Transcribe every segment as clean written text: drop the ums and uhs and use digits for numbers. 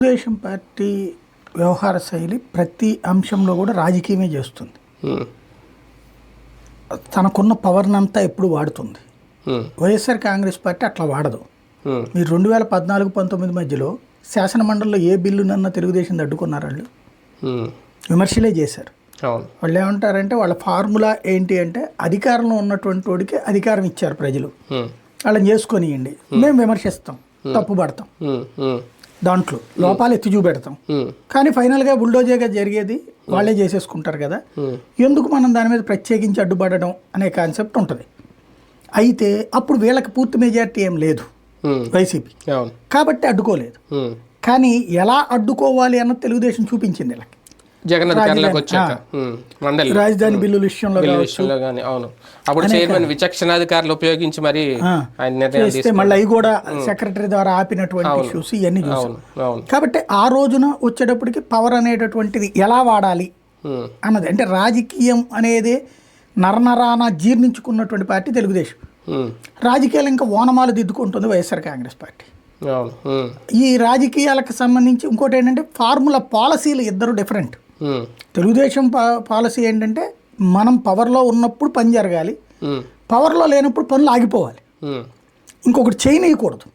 Telugu Desam party వ్యవహార శైలి ప్రతి అంశంలో కూడా రాజకీయమే చేస్తుంది. తనకున్న పవర్నంతా ఎప్పుడు వాడుతుంది. వైఎస్ఆర్ కాంగ్రెస్ పార్టీ అట్లా వాడదు. మీరు 2014-19 మధ్యలో శాసనమండలిలో ఏ బిల్లునన్నా తెలుగుదేశం అడ్డుకున్నారు. వాళ్ళు విమర్శలే చేశారు. వాళ్ళు ఏమంటారంటే వాళ్ళ ఫార్ములా ఏంటి అంటే అధికారంలో ఉన్నటువంటి వాడికి అధికారం ఇచ్చారు ప్రజలు, వాళ్ళని చేసుకొనియండి, మేము విమర్శిస్తాం, తప్పు పడతాం, దాంట్లో లోపాలు ఎత్తి చూపెడతాం, కానీ ఫైనల్గా బుల్డోజర్గా జరిగేది వాళ్ళే చేసేసుకుంటారు కదా, ఎందుకు మనం దాని మీద ప్రత్యేకించి అడ్డుపడడం అనే కాన్సెప్ట్ ఉంటుంది. అయితే అప్పుడు వీళ్ళకి పూర్తి మెజారిటీ ఏం లేదు వైసీపీ, కాబట్టి అడ్డుకోలేదు. కానీ ఎలా అడ్డుకోవాలి అన్న తెలుగుదేశం చూపించింది వీళ్ళకి. రాజధాని బిల్లుల విషయంలో ఉపయోగించి మరి మళ్ళీ అవి కూడా సెక్రటరీ ద్వారా ఆపినటువంటి ఇష్యూస్ ఇవన్నీ చూసాం. కాబట్టి ఆ రోజున వచ్చేటప్పటికి పవర్ అనేటటువంటిది ఎలా వాడాలి అన్నది, అంటే రాజకీయం అనేది నరనరాన జీర్ణించుకున్నటువంటి పార్టీ తెలుగుదేశం. రాజకీయాలు ఇంకా ఓనమాలు దిద్దుకుంటుంది వైఎస్ఆర్ కాంగ్రెస్ పార్టీ. ఈ రాజకీయాలకు సంబంధించి ఇంకోటి ఏంటంటే ఫార్ములా పాలసీలు ఇద్దరు డిఫరెంట్. తెలుగుదేశం పాలసీ ఏంటంటే మనం పవర్లో ఉన్నప్పుడు పని జరగాలి, పవర్లో లేనప్పుడు పనులు ఆగిపోవాలి, ఇంకొకటి చేయనీయకూడదు.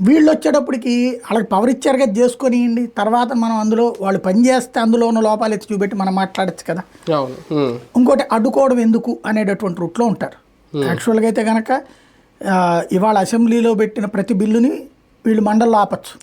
వీళ్ళు వచ్చేటప్పటికి వాళ్ళకి పవర్ ఇచ్చారు కదా చేసుకొనియండి, తర్వాత మనం అందులో వాళ్ళు పని చేస్తే అందులో ఉన్న లోపాలు ఎత్తి చూపెట్టి మనం మాట్లాడచ్చు కదా. ఇంకోటి అడ్డుకోవడం ఎందుకు అనేటటువంటి రూట్లో ఉంటారు. యాక్చువల్గా అయితే కనుక ఇవాళ అసెంబ్లీలో పెట్టిన ప్రతి బిల్లుని వీళ్ళు మండలిలో ఆపచ్చు.